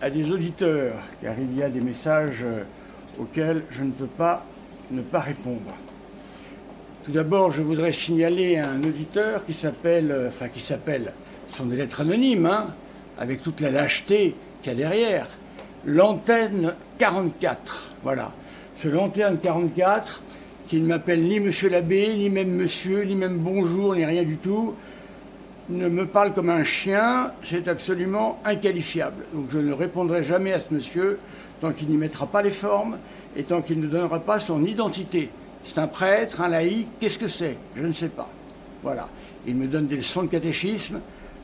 à des auditeurs, car il y a des messages auxquels je ne peux pas ne pas répondre. Tout d'abord, je voudrais signaler un auditeur qui s'appelle, ce sont des lettres anonymes, hein, avec toute la lâcheté qu'il y a derrière, l'antenne 44, voilà. Ce l'antenne 44, qui ne m'appelle ni Monsieur l'abbé, ni même Monsieur, ni même bonjour, ni rien du tout, ne me parle comme un chien, c'est absolument inqualifiable. Donc je ne répondrai jamais à ce monsieur tant qu'il n'y mettra pas les formes et tant qu'il ne donnera pas son identité. C'est un prêtre, un laïc, qu'est-ce que c'est? Je ne sais pas. Voilà. Il me donne des leçons de catéchisme.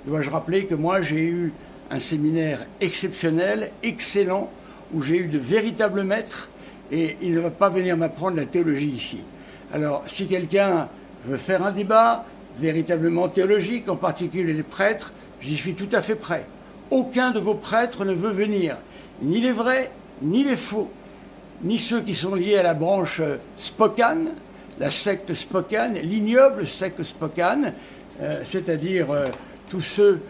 Dois-je rappeler que moi j'ai eu un séminaire exceptionnel, excellent, où j'ai eu de véritables maîtres et il ne va pas venir m'apprendre la théologie ici. Alors si quelqu'un veut faire un débat véritablement théologique, en particulier les prêtres, j'y suis tout à fait prêt. Aucun de vos prêtres ne veut venir, ni les vrais, ni les faux, ni ceux qui sont liés à la branche Spokane, la secte Spokane, l'ignoble secte Spokane, c'est-à-dire tous ceux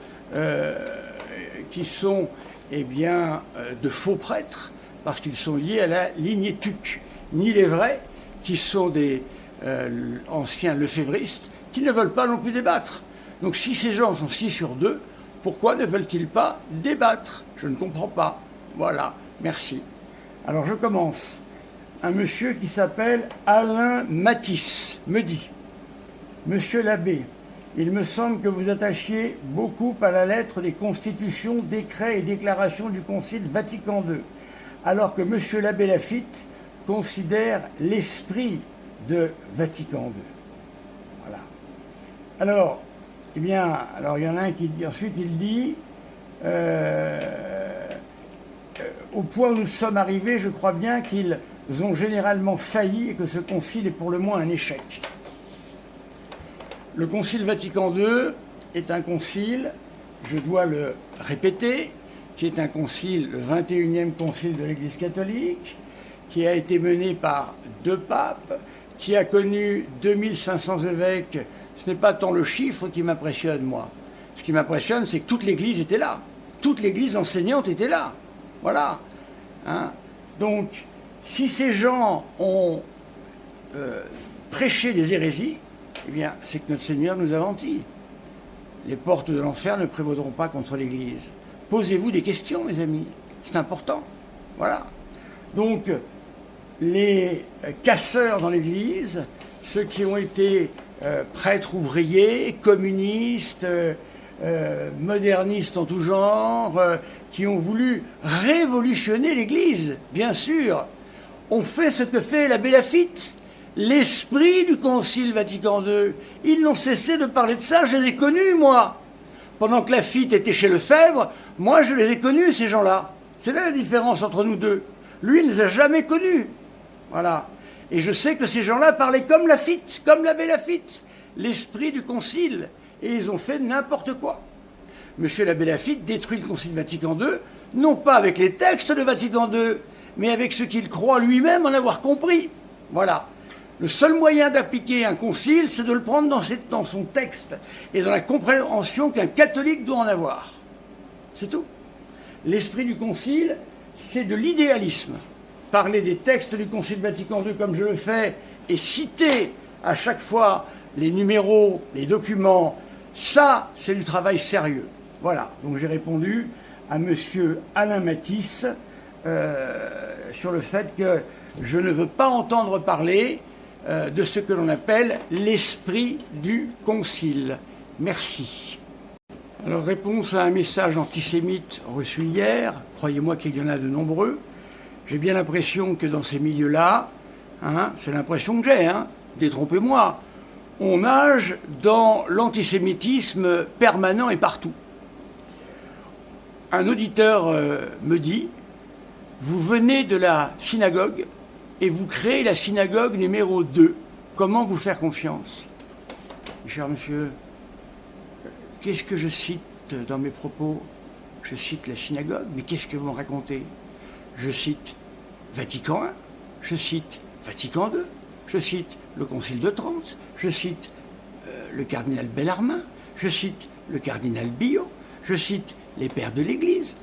qui sont de faux prêtres, parce qu'ils sont liés à la lignée Tuc, ni les vrais, qui sont des anciens lefévristes, qui ne veulent pas non plus débattre. Donc si ces gens sont 6 sur 2, pourquoi ne veulent-ils pas débattre? Je ne comprends pas. Voilà, merci. Alors je commence. Un monsieur qui s'appelle Alain Matisse me dit: Monsieur l'abbé, il me semble que vous attachiez beaucoup à la lettre des constitutions, décrets et déclarations du Concile Vatican II, alors que monsieur l'abbé Laffitte considère l'esprit de Vatican II. Voilà. Alors, il y en a un qui dit, ensuite il dit, au point où nous sommes arrivés, je crois bien qu'ils ont généralement failli et que ce concile est pour le moins un échec. Le concile Vatican II est un concile, je dois le répéter, qui est un concile, le 21e concile de l'Église catholique, qui a été mené par 2 papes, qui a connu 2500 évêques. Ce n'est pas tant le chiffre qui m'impressionne, moi. Ce qui m'impressionne, c'est que toute l'Église était là. Toute l'Église enseignante était là. Voilà. Hein? Donc, si ces gens ont prêché des hérésies, eh bien, c'est que notre Seigneur nous a menti. Les portes de l'enfer ne prévaudront pas contre l'Église. Posez-vous des questions, mes amis. C'est important. Voilà. Donc, les casseurs dans l'Église, ceux qui ont été prêtres ouvriers, communistes, modernistes en tout genre, qui ont voulu révolutionner l'Église, bien sûr, ont fait ce que fait l'abbé Laffitte, l'esprit du Concile Vatican II. Ils n'ont cessé de parler de ça, je les ai connus, moi. Pendant que Laffitte était chez Lefebvre, moi je les ai connus, ces gens-là. C'est là la différence entre nous deux. Lui, il ne les a jamais connus. Voilà. Et je sais que ces gens-là parlaient comme Laffitte, comme l'abbé Laffitte, l'esprit du concile. Et ils ont fait n'importe quoi. Monsieur l'abbé Laffitte détruit le concile Vatican II, non pas avec les textes de Vatican II, mais avec ce qu'il croit lui-même en avoir compris. Voilà. Le seul moyen d'appliquer un concile, c'est de le prendre dans son texte et dans la compréhension qu'un catholique doit en avoir. C'est tout. L'esprit du concile, c'est de l'idéalisme. Parler des textes du Concile Vatican II comme je le fais et citer à chaque fois les numéros, les documents, ça, c'est du travail sérieux. Voilà, donc j'ai répondu à monsieur Alain Matisse sur le fait que je ne veux pas entendre parler de ce que l'on appelle l'esprit du concile. Merci. Alors, réponse à un message antisémite reçu hier, croyez-moi qu'il y en a de nombreux. J'ai bien l'impression que dans ces milieux-là, c'est l'impression que j'ai, détrompez-moi, on nage dans l'antisémitisme permanent et partout. Un auditeur me dit, vous venez de la synagogue et vous créez la synagogue numéro 2. Comment vous faire confiance? Cher monsieur, qu'est-ce que je cite dans mes propos? Je cite la synagogue, mais qu'est-ce que vous me racontez? Je cite Vatican I, je cite Vatican II, je cite le Concile de Trente, je cite le cardinal Bellarmin, je cite le cardinal Billot, je cite les pères de l'Église.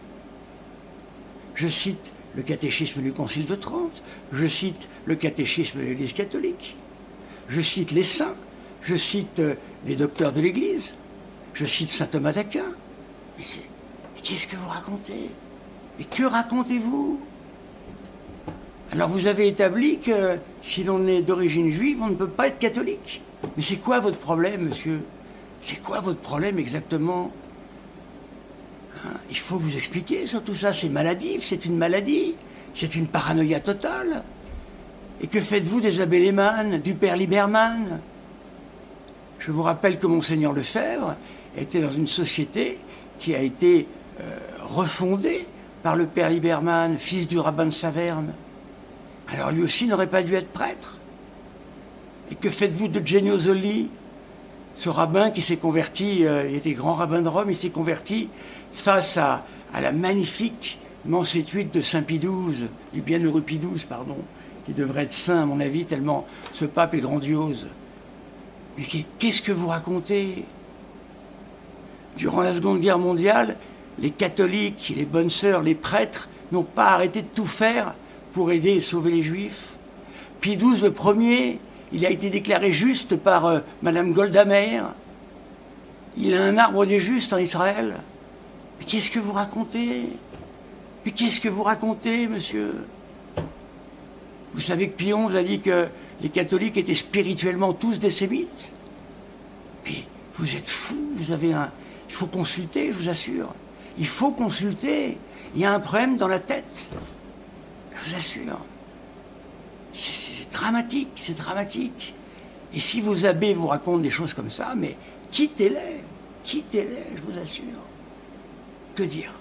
je cite le catéchisme du Concile de Trente, je cite le catéchisme de l'Église catholique, je cite les saints, je cite les docteurs de l'Église, je cite saint Thomas d'Aquin. Mais qu'est-ce que vous racontez? Mais que racontez-vous? Alors vous avez établi que si l'on est d'origine juive, on ne peut pas être catholique. Mais c'est quoi votre problème, monsieur? C'est quoi votre problème exactement? Hein? Il faut vous expliquer sur tout ça. C'est maladif, c'est une maladie. C'est une paranoïa totale. Et que faites-vous des abbés Lehmann, du père Lieberman? Je vous rappelle que Monseigneur Lefebvre était dans une société qui a été refondée par le père Lieberman, fils du rabbin de Saverne. Alors lui aussi n'aurait pas dû être prêtre. Et que faites-vous de Genio Zolli, ce rabbin qui s'est converti, il était grand rabbin de Rome, il s'est converti face à la magnifique mansuétude de Saint Pie XII, du bienheureux Pie XII, pardon, qui devrait être saint à mon avis, tellement ce pape est grandiose. Mais qu'est-ce que vous racontez? Durant la Seconde Guerre mondiale, les catholiques, les bonnes sœurs, les prêtres n'ont pas arrêté de tout faire pour aider et sauver les Juifs. Pie XII, le premier, il a été déclaré juste par Madame Golda Meir. Il a un arbre des justes en Israël. Mais qu'est-ce que vous racontez? Mais qu'est-ce que vous racontez, monsieur? Vous savez que Pie XI a dit que les catholiques étaient spirituellement tous des sémites? Puis, vous êtes fous, vous avez un... Il faut consulter, je vous assure. Il faut consulter. Il y a un problème dans la tête. Je vous assure. C'est dramatique, c'est dramatique. Et si vos abbés vous racontent des choses comme ça, mais quittez-les, quittez-les, je vous assure. Que dire?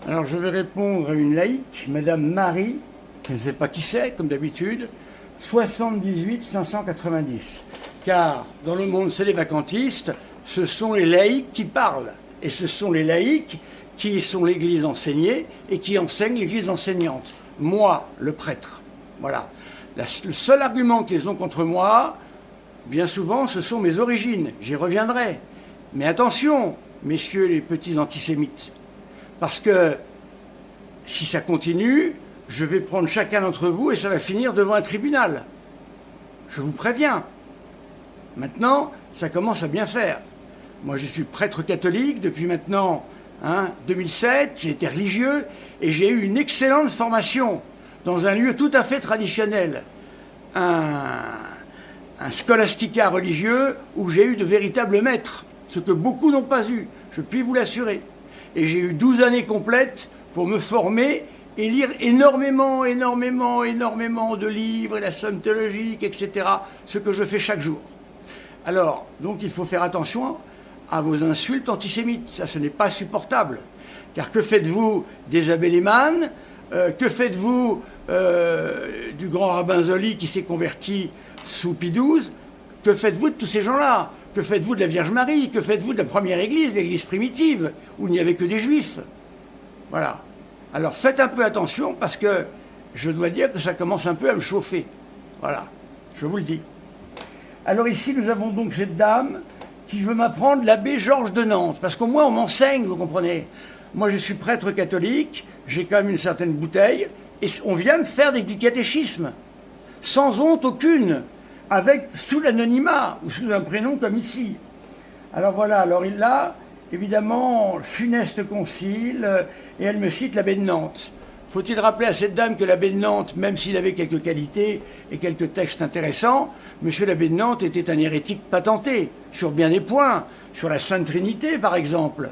Alors je vais répondre à une laïque, Madame Marie, je ne sais pas qui c'est, comme d'habitude, 78 590. Car dans le monde c'est les vacantistes, ce sont les laïcs qui parlent. Et ce sont les laïcs qui sont l'Église enseignée et qui enseignent l'Église enseignante. Moi, le prêtre. Voilà. Le seul argument qu'ils ont contre moi, bien souvent, ce sont mes origines. J'y reviendrai. Mais attention, messieurs les petits antisémites. Parce que si ça continue, je vais prendre chacun d'entre vous et ça va finir devant un tribunal. Je vous préviens. Maintenant, ça commence à bien faire. Moi, je suis prêtre catholique depuis maintenant 2007. J'ai été religieux et j'ai eu une excellente formation dans un lieu tout à fait traditionnel. Un scholastica religieux où j'ai eu de véritables maîtres, ce que beaucoup n'ont pas eu, je puis vous l'assurer. Et j'ai eu 12 années complètes pour me former et lire énormément de livres, et la somme théologique, etc., ce que je fais chaque jour. Alors, donc il faut faire attention à vos insultes antisémites, ça ce n'est pas supportable. Car que faites-vous des abbés Lehmann? Que faites-vous du grand rabbin Zolli qui s'est converti sous Pie XII? Que faites-vous de tous ces gens-là? Que faites-vous de la Vierge Marie? Que faites-vous de la première église, l'église primitive, où il n'y avait que des juifs? Voilà. Alors faites un peu attention parce que je dois dire que ça commence un peu à me chauffer. Voilà, je vous le dis. Alors ici, nous avons donc cette dame qui veut m'apprendre l'abbé Georges de Nantes, parce qu'au moins on m'enseigne, vous comprenez. Moi je suis prêtre catholique, j'ai quand même une certaine bouteille, et on vient me faire du catéchisme, sans honte aucune, sous l'anonymat, ou sous un prénom comme ici. Alors voilà, alors il a évidemment funeste concile, et elle me cite l'abbé de Nantes. Faut-il rappeler à cette dame que l'abbé de Nantes, même s'il avait quelques qualités et quelques textes intéressants, monsieur l'abbé de Nantes était un hérétique patenté, sur bien des points, sur la Sainte Trinité par exemple,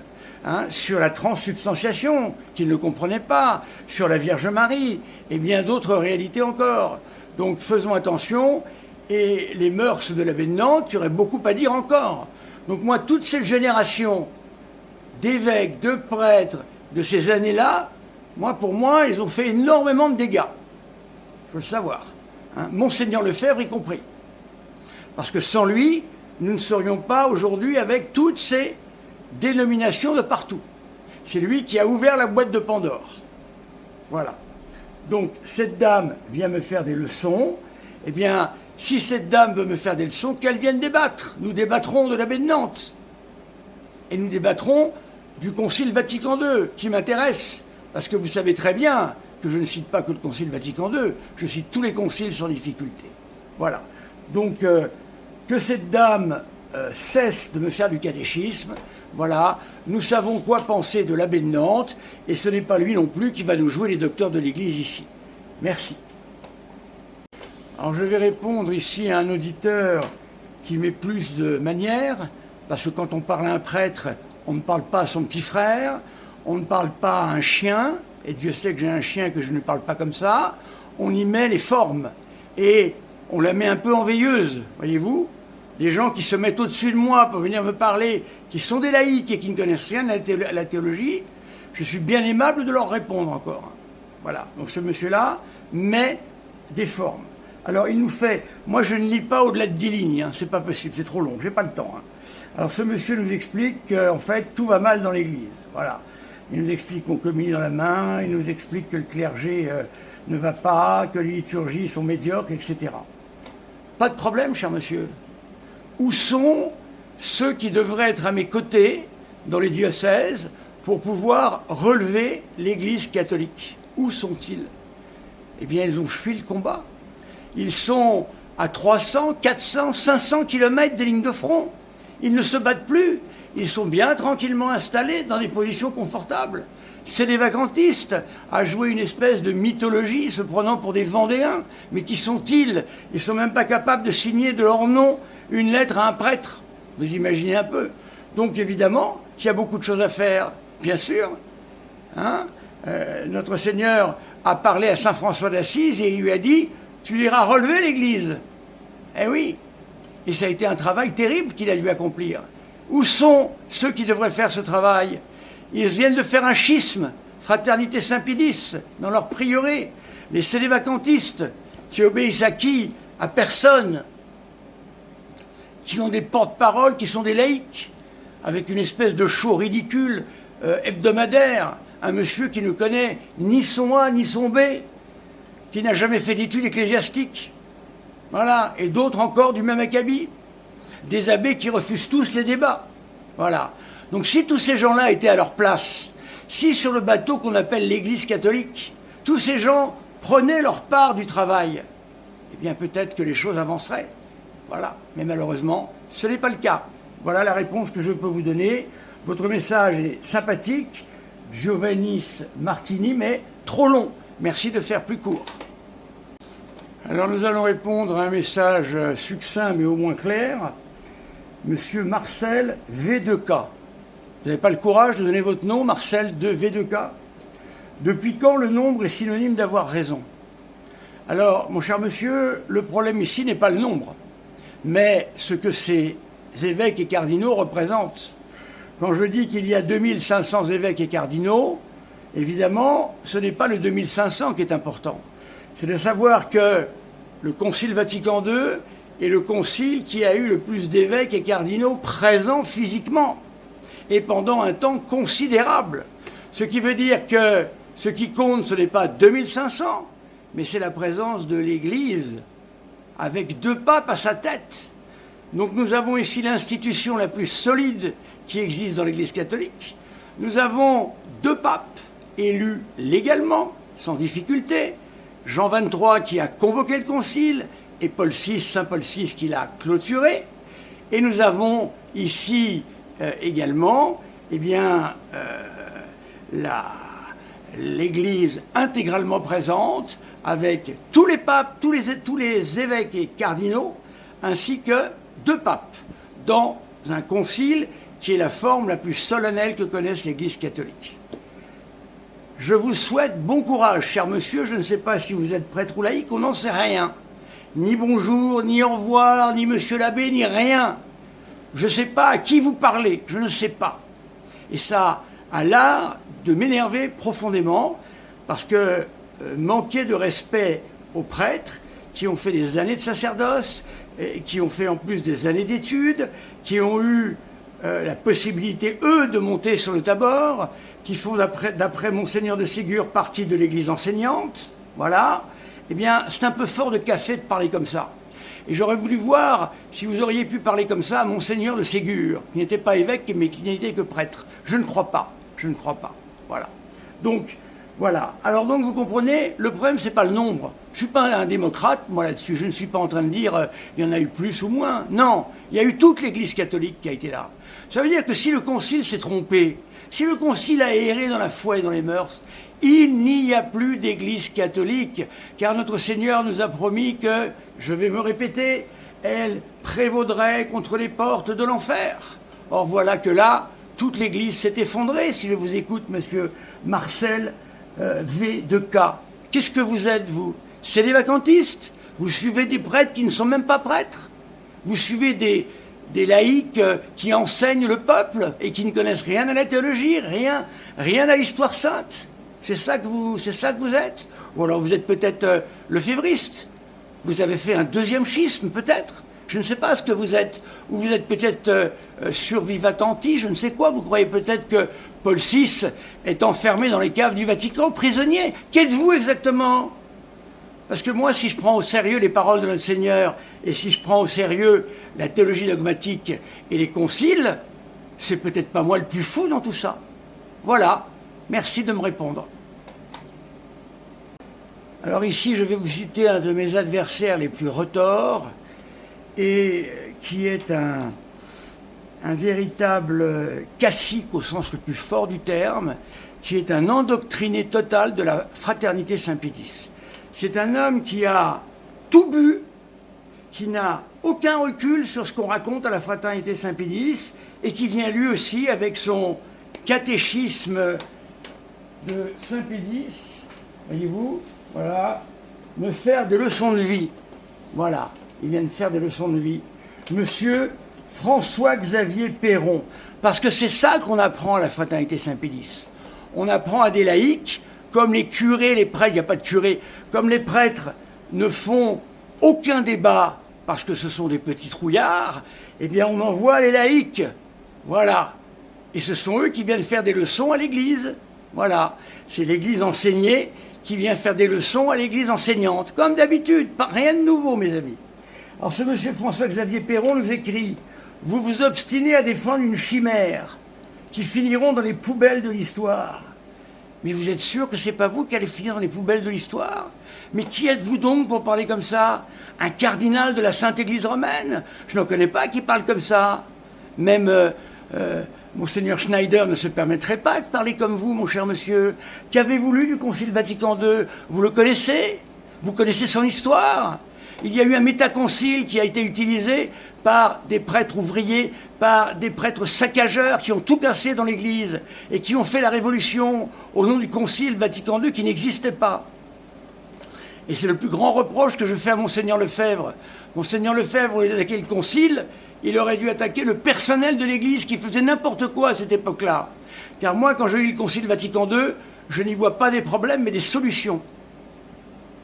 sur la transsubstantiation, qu'il ne comprenait pas, sur la Vierge Marie, et bien d'autres réalités encore. Donc faisons attention, et les mœurs de l'abbé de Nantes, il y aurait beaucoup à dire encore. Donc moi, toute cette génération d'évêques, de prêtres, de ces années-là, pour moi, ils ont fait énormément de dégâts. Il faut le savoir. Monseigneur Lefebvre y compris. Parce que sans lui, nous ne serions pas aujourd'hui avec toutes ces dénominations de partout. C'est lui qui a ouvert la boîte de Pandore. Voilà. Donc, cette dame vient me faire des leçons, Eh bien, si cette dame veut me faire des leçons, qu'elle vienne débattre. Nous débattrons de l'abbé de Nantes. Et nous débattrons du Concile Vatican II, qui m'intéresse. Parce que vous savez très bien que je ne cite pas que le Concile Vatican II, je cite tous les conciles sans difficulté. Voilà. Donc, que cette dame cesse de me faire du catéchisme. Voilà, nous savons quoi penser de l'abbé de Nantes, et ce n'est pas lui non plus qui va nous jouer les docteurs de l'Église ici. Merci. Alors je vais répondre ici à un auditeur qui met plus de manières, parce que quand on parle à un prêtre, on ne parle pas à son petit frère, on ne parle pas à un chien, et Dieu sait que j'ai un chien que je ne parle pas comme ça, on y met les formes, et on la met un peu en veilleuse, voyez-vous. Les gens qui se mettent au-dessus de moi pour venir me parler, qui sont des laïcs et qui ne connaissent rien à la théologie, je suis bien aimable de leur répondre encore. Voilà, donc ce monsieur-là met des formes. Alors il nous fait, moi je ne lis pas au-delà de 10 lignes, hein, c'est pas possible, c'est trop long, j'ai pas le temps. Hein. Alors ce monsieur nous explique qu'en fait tout va mal dans l'église, voilà. Il nous explique qu'on communie dans la main, il nous explique que le clergé ne va pas, que les liturgies sont médiocres, etc. Pas de problème, cher monsieur. Où sont ceux qui devraient être à mes côtés dans les diocèses pour pouvoir relever l'Église catholique? Où sont-ils? Eh bien, ils ont fui le combat. Ils sont à 300, 400, 500 kilomètres des lignes de front. Ils ne se battent plus. Ils sont bien tranquillement installés dans des positions confortables. C'est des vacantistes à jouer une espèce de mythologie se prenant pour des Vendéens. Mais qui sont-ils? Ils ne sont même pas capables de signer de leur nom une lettre à un prêtre. Vous imaginez un peu. Donc évidemment qu'il y a beaucoup de choses à faire, bien sûr. Hein, notre Seigneur a parlé à saint François d'Assise et il lui a dit « Tu iras relever l'Église ». Eh oui. Et ça a été un travail terrible qu'il a dû accomplir. Où sont ceux qui devraient faire ce travail? Ils viennent de faire un schisme, Fraternité Saint-Pédis, dans leur prieuré. Les sédévacantistes, qui obéissent à qui? À personne. Qui ont des porte-paroles, qui sont des laïcs, avec une espèce de show ridicule hebdomadaire. Un monsieur qui ne connaît ni son A ni son B, qui n'a jamais fait d'études ecclésiastiques. Voilà. Et d'autres encore du même acabit. Des abbés qui refusent tous les débats. Voilà. Donc si tous ces gens-là étaient à leur place, si sur le bateau qu'on appelle l'Église catholique, tous ces gens prenaient leur part du travail, eh bien peut-être que les choses avanceraient. Voilà. Mais malheureusement, ce n'est pas le cas. Voilà la réponse que je peux vous donner. Votre message est sympathique, Giovannis Martini, mais trop long. Merci de faire plus court. Alors nous allons répondre à un message succinct mais au moins clair. Monsieur Marcel V2K. Vous n'avez pas le courage de donner votre nom, Marcel de V2K? Depuis quand le nombre est synonyme d'avoir raison? Alors, mon cher monsieur, le problème ici n'est pas le nombre, mais ce que ces évêques et cardinaux représentent. Quand je dis qu'il y a 2500 évêques et cardinaux, évidemment, ce n'est pas le 2500 qui est important. C'est de savoir que le Concile Vatican II est le concile qui a eu le plus d'évêques et cardinaux présents physiquement, et pendant un temps considérable. Ce qui veut dire que ce qui compte, ce n'est pas 2500, mais c'est la présence de l'Église, avec 2 papes à sa tête. Donc nous avons ici l'institution la plus solide qui existe dans l'Église catholique. Nous avons 2 papes élus légalement, sans difficulté. Jean XXIII qui a convoqué le concile, et Paul VI, Saint Paul VI qui l'a clôturé. Et nous avons ici également eh bien, l'Église intégralement présente, avec tous les papes, tous les évêques et cardinaux, ainsi que 2 papes, dans un concile qui est la forme la plus solennelle que connaisse l'Église catholique. Je vous souhaite bon courage, cher monsieur. Je ne sais pas si vous êtes prêtre ou laïque, on n'en sait rien. Ni bonjour, ni au revoir, ni monsieur l'abbé, ni rien. Je ne sais pas à qui vous parlez, je ne sais pas. Et ça a l'art de m'énerver profondément, parce que manquer de respect aux prêtres qui ont fait des années de sacerdoce, et qui ont fait en plus des années d'études, qui ont eu la possibilité, eux, de monter sur le Tabor, qui font, d'après Monseigneur de Ségur, partie de l'Église enseignante, voilà, eh bien, c'est un peu fort de café de parler comme ça. Et j'aurais voulu voir si vous auriez pu parler comme ça à Monseigneur de Ségur, qui n'était pas évêque, mais qui n'était que prêtre. Je ne crois pas. Je ne crois pas. Voilà. Donc, voilà. Alors donc, vous comprenez, le problème, c'est pas le nombre. Je suis pas un démocrate, moi, là-dessus. Je ne suis pas en train de dire, il y en a eu plus ou moins. Non. Il y a eu toute l'Église catholique qui a été là. Ça veut dire que si le Concile s'est trompé, si le Concile a erré dans la foi et dans les mœurs, il n'y a plus d'Église catholique, car notre Seigneur nous a promis que, je vais me répéter, elle prévaudrait contre les portes de l'enfer. Or voilà que là, toute l'Église s'est effondrée, si je vous écoute, monsieur Marcel V. de K. Qu'est-ce que vous êtes, vous? C'est des vacantistes? Vous suivez des prêtres qui ne sont même pas prêtres? Vous suivez des laïcs qui enseignent le peuple et qui ne connaissent rien à la théologie, rien à l'histoire sainte? C'est ça que vous êtes? Ou alors vous êtes peut-être lefévriste? Vous avez fait un deuxième schisme, peut-être? Je ne sais pas ce que vous êtes. Ou vous êtes peut-être survivatanti, je ne sais quoi. Vous croyez peut-être que Paul VI est enfermé dans les caves du Vatican, prisonnier. Qu'êtes-vous exactement? Parce que moi, si je prends au sérieux les paroles de notre Seigneur, et si je prends au sérieux la théologie dogmatique et les conciles, c'est peut-être pas moi le plus fou dans tout ça. Voilà. Merci de me répondre. Alors ici, je vais vous citer un de mes adversaires les plus retors, et qui est un véritable cacique au sens le plus fort du terme, qui est un endoctriné total de la fraternité Saint-Pédis. C'est un homme qui a tout bu, qui n'a aucun recul sur ce qu'on raconte à la fraternité Saint-Pédis, et qui vient lui aussi avec son catéchisme de Saint-Pédis, voyez-vous, voilà, me faire des leçons de vie. Voilà, il vient de faire des leçons de vie. Monsieur François-Xavier Perron, parce que c'est ça qu'on apprend à la fraternité Saint-Pédis. On apprend à des laïcs, comme les curés, les prêtres, il n'y a pas de curés, comme les prêtres ne font aucun débat parce que ce sont des petits trouillards, eh bien on envoie les laïcs. Voilà. Et ce sont eux qui viennent faire des leçons à l'église. Voilà. C'est l'église enseignée qui vient faire des leçons à l'église enseignante. Comme d'habitude. Rien de nouveau, mes amis. Alors ce monsieur François-Xavier Perron nous écrit « Vous vous obstinez à défendre une chimère qui finiront dans les poubelles de l'histoire. » Mais vous êtes sûr que c'est pas vous qui allez finir dans les poubelles de l'histoire? Mais qui êtes-vous donc pour parler comme ça? Un cardinal de la Sainte Église romaine? Je n'en connais pas qui parle comme ça. Même Monseigneur Schneider ne se permettrait pas de parler comme vous, mon cher monsieur. Qu'avez-vous lu du Concile Vatican II? Vous le connaissez? Vous connaissez son histoire? Il y a eu un métaconcile qui a été utilisé par des prêtres ouvriers, par des prêtres saccageurs qui ont tout cassé dans l'Église et qui ont fait la révolution au nom du Concile Vatican II qui n'existait pas. Et c'est le plus grand reproche que je fais à Monseigneur Lefebvre. Monseigneur Lefebvre, au lieu d'attaquer le Concile, il aurait dû attaquer le personnel de l'Église qui faisait n'importe quoi à cette époque-là. Car moi, quand je lis le Concile Vatican II, je n'y vois pas des problèmes, mais des solutions.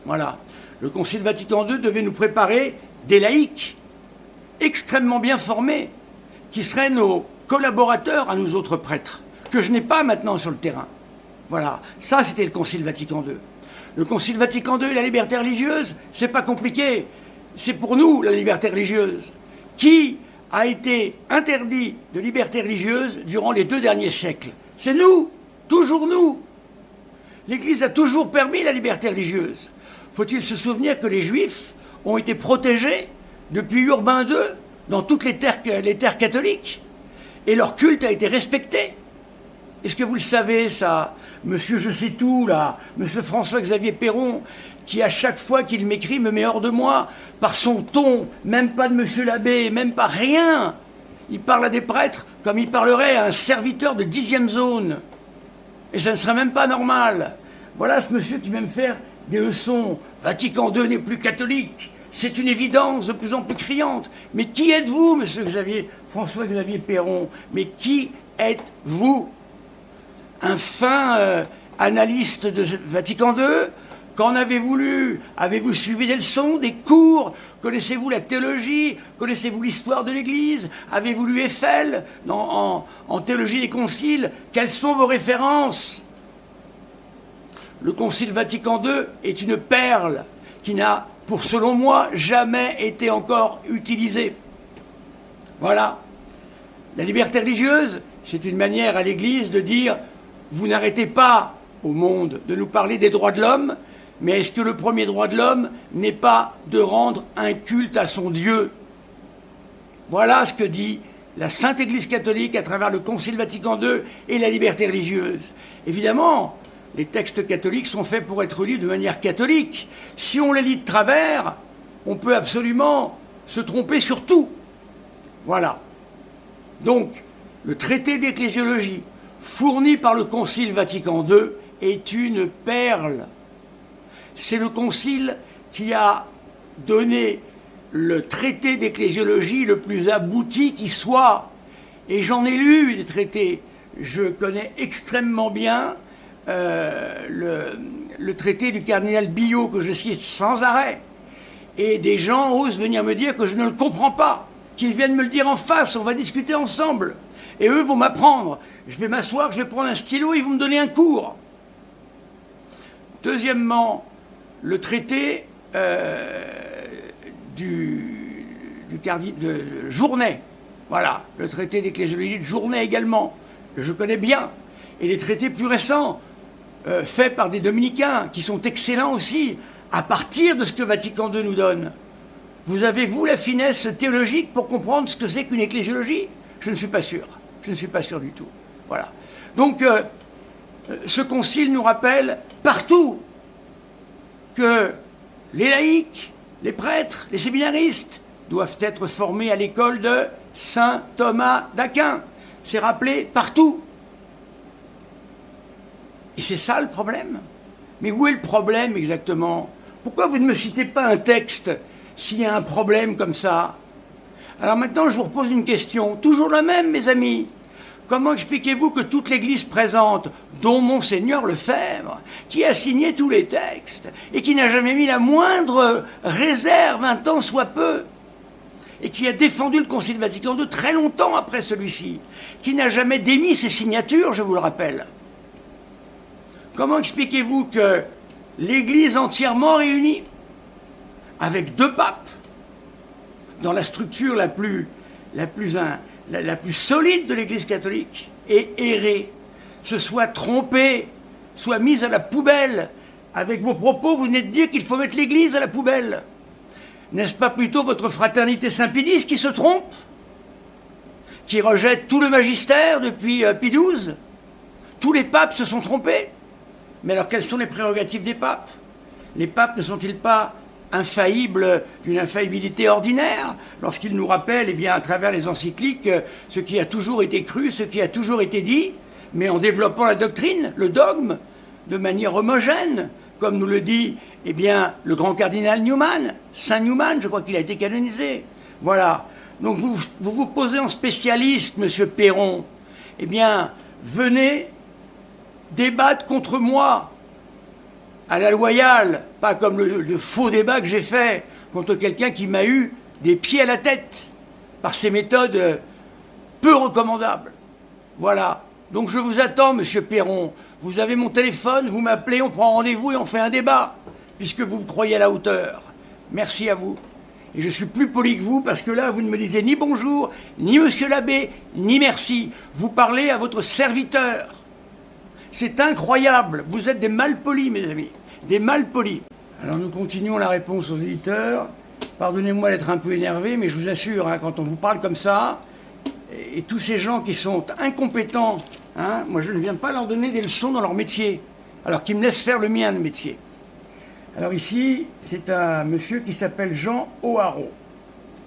Voilà. Le Concile Vatican II devait nous préparer des laïcs extrêmement bien formés, qui seraient nos collaborateurs à nous autres prêtres, que je n'ai pas maintenant sur le terrain. Voilà, ça c'était le Concile Vatican II. Le Concile Vatican II et la liberté religieuse, c'est pas compliqué. C'est pour nous la liberté religieuse. Qui a été interdit de liberté religieuse durant les 2 derniers siècles? C'est nous, toujours nous. L'Église a toujours permis la liberté religieuse. Faut-il se souvenir que les Juifs ont été protégés depuis Urbain II dans toutes les terres catholiques et leur culte a été respecté? Est-ce que vous le savez, ça, monsieur je sais tout, là, monsieur François-Xavier Perron, qui à chaque fois qu'il m'écrit me met hors de moi par son ton, même pas de monsieur l'abbé, même pas rien. Il parle à des prêtres comme il parlerait à un serviteur de 10e zone. Et ça ne serait même pas normal. Voilà ce monsieur qui vient me faire des leçons. Vatican II n'est plus catholique. C'est une évidence de plus en plus criante. Mais qui êtes-vous, monsieur François-Xavier Perron? Mais qui êtes-vous? Un fin analyste de Vatican II? Qu'en avez-vous lu? Avez-vous suivi des leçons, des cours? Connaissez-vous la théologie? Connaissez-vous l'histoire de l'Église? Avez-vous lu Eiffel en théologie des conciles? Quelles sont vos références? Le Concile Vatican II est une perle qui n'a, pour selon moi, jamais été encore utilisé. Voilà. La liberté religieuse, c'est une manière à l'Église de dire « vous n'arrêtez pas au monde de nous parler des droits de l'homme, mais est-ce que le premier droit de l'homme n'est pas de rendre un culte à son Dieu ?» Voilà ce que dit la Sainte Église catholique à travers le Concile Vatican II et la liberté religieuse. Évidemment, les textes catholiques sont faits pour être lus de manière catholique. Si on les lit de travers, on peut absolument se tromper sur tout. Voilà. Donc, le traité d'ecclésiologie fourni par le Concile Vatican II est une perle. C'est le Concile qui a donné le traité d'ecclésiologie le plus abouti qui soit. Et j'en ai lu des traités. Je connais extrêmement bien le traité du cardinal Billot, que je cite sans arrêt. Et des gens osent venir me dire que je ne le comprends pas, qu'ils viennent me le dire en face, on va discuter ensemble. Et eux vont m'apprendre. Je vais m'asseoir, je vais prendre un stylo, ils vont me donner un cours. Deuxièmement, le traité de Journet. Voilà, le traité d'ecclésiologie de Journet également, que je connais bien. Et les traités plus récents, faits par des dominicains, qui sont excellents aussi, à partir de ce que Vatican II nous donne. Vous avez, vous, la finesse théologique pour comprendre ce que c'est qu'une ecclésiologie? Je ne suis pas sûr. Je ne suis pas sûr du tout. Voilà. Donc, ce concile nous rappelle partout que les laïcs, les prêtres, les séminaristes doivent être formés à l'école de Saint Thomas d'Aquin. C'est rappelé partout. Et c'est ça le problème. Mais où est le problème exactement? Pourquoi vous ne me citez pas un texte s'il y a un problème comme ça? Alors maintenant, je vous repose une question, toujours la même, mes amis. Comment expliquez-vous que toute l'Église présente, dont Monseigneur Lefebvre, qui a signé tous les textes, et qui n'a jamais mis la moindre réserve, un tant soit peu, et qui a défendu le Concile Vatican II très longtemps après celui-ci, qui n'a jamais démis ses signatures, je vous le rappelle. Comment expliquez-vous que l'Église entièrement réunie, avec 2 papes, dans la structure la plus solide de l'Église catholique, ait erré, se soit trompée, soit mise à la poubelle? Avec vos propos, vous venez de dire qu'il faut mettre l'Église à la poubelle. N'est-ce pas plutôt votre fraternité Saint-Pédis qui se trompe, qui rejette tout le magistère depuis Pie XII? Tous les papes se sont trompés. Mais alors, quelles sont les prérogatives des papes? Les papes ne sont-ils pas infaillibles d'une infaillibilité ordinaire lorsqu'ils nous rappellent, eh bien, à travers les encycliques, ce qui a toujours été cru, ce qui a toujours été dit, mais en développant la doctrine, le dogme, de manière homogène, comme nous le dit, eh bien, le grand cardinal Newman, Saint Newman, je crois qu'il a été canonisé. Voilà. Donc vous posez en spécialiste, monsieur Perron. Eh bien, venez débattre contre moi, à la loyale, pas comme le faux débat que j'ai fait contre quelqu'un qui m'a eu des pieds à la tête par ses méthodes peu recommandables. Voilà. Donc je vous attends, monsieur Perron. Vous avez mon téléphone, vous m'appelez, on prend rendez-vous et on fait un débat, puisque vous vous croyez à la hauteur. Merci à vous. Et je suis plus poli que vous, parce que là, vous ne me disiez ni bonjour, ni monsieur l'abbé, ni merci. Vous parlez à votre serviteur. C'est incroyable. Vous êtes des malpolis, mes amis. Des malpolis. Alors nous continuons la réponse aux éditeurs. Pardonnez-moi d'être un peu énervé, mais je vous assure, hein, quand on vous parle comme ça, et tous ces gens qui sont incompétents, hein, moi je ne viens pas leur donner des leçons dans leur métier, alors qu'ils me laissent faire le mien de métier. Alors ici, c'est un monsieur qui s'appelle Jean O'Haraud.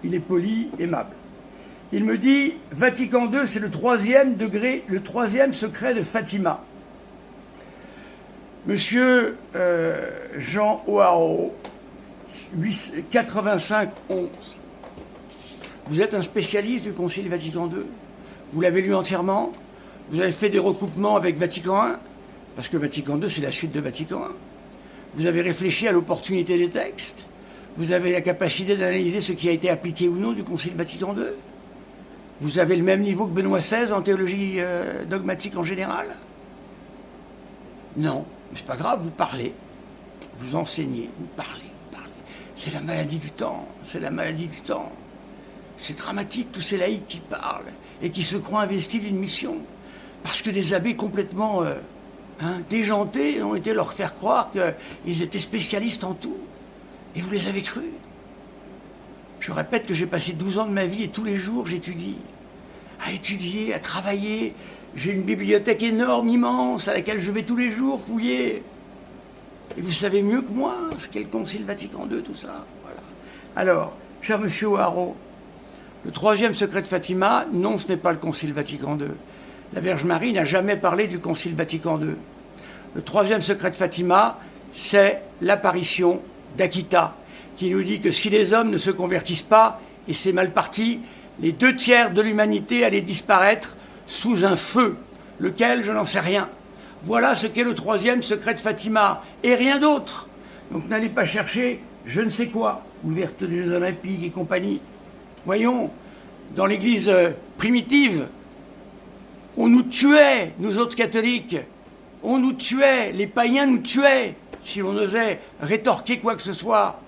Il est poli, aimable. Il me dit, Vatican II, c'est le 3e degré, le 3e secret de Fatima. Monsieur Jean O'Haraud, 85-11. Vous êtes un spécialiste du Concile Vatican II. Vous l'avez lu entièrement. Vous avez fait des recoupements avec Vatican I, parce que Vatican II, c'est la suite de Vatican I. Vous avez réfléchi à l'opportunité des textes. Vous avez la capacité d'analyser ce qui a été appliqué ou non du Concile Vatican II. Vous avez le même niveau que Benoît XVI en théologie dogmatique en général. Non, mais c'est pas grave, vous parlez, vous enseignez, vous parlez. C'est la maladie du temps, c'est la maladie du temps. C'est dramatique, tous ces laïcs qui parlent et qui se croient investis d'une mission. Parce que des abbés complètement déjantés ont été leur faire croire qu'ils étaient spécialistes en tout. Et vous les avez crus. Je répète que j'ai passé 12 ans de ma vie et tous les jours j'étudie. À étudier, à travailler. J'ai une bibliothèque énorme, immense, à laquelle je vais tous les jours fouiller. Et vous savez mieux que moi ce qu'est le Concile Vatican II, tout ça. Voilà. Alors, cher monsieur O'Haraud, le troisième secret de Fatima, non, ce n'est pas le Concile Vatican II. La Vierge Marie n'a jamais parlé du Concile Vatican II. Le troisième secret de Fatima, c'est l'apparition d'Akita, qui nous dit que si les hommes ne se convertissent pas, et c'est mal parti, les 2/3 de l'humanité allaient disparaître sous un feu, lequel je n'en sais rien. Voilà ce qu'est le troisième secret de Fatima, et rien d'autre. Donc n'allez pas chercher je ne sais quoi, ouverte des Jeux Olympiques et compagnie. Voyons, dans l'église primitive, on nous tuait, nous autres catholiques. On nous tuait, les païens nous tuaient, si l'on osait rétorquer quoi que ce soit.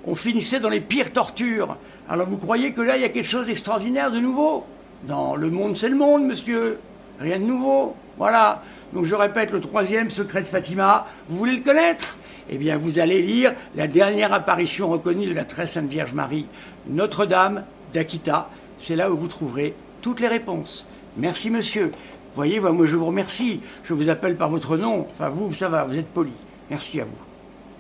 On finissait dans les pires tortures. Alors vous croyez que là, il y a quelque chose d'extraordinaire, de nouveau? Non, le monde, c'est le monde, monsieur. Rien de nouveau. Voilà. Donc je répète, le troisième secret de Fatima, vous voulez le connaître? Eh bien, vous allez lire la dernière apparition reconnue de la très sainte Vierge Marie, Notre-Dame d'Akita. C'est là où vous trouverez toutes les réponses. Merci, monsieur. Voyez, moi, je vous remercie. Je vous appelle par votre nom. Enfin, vous, ça va, vous êtes poli. Merci à vous.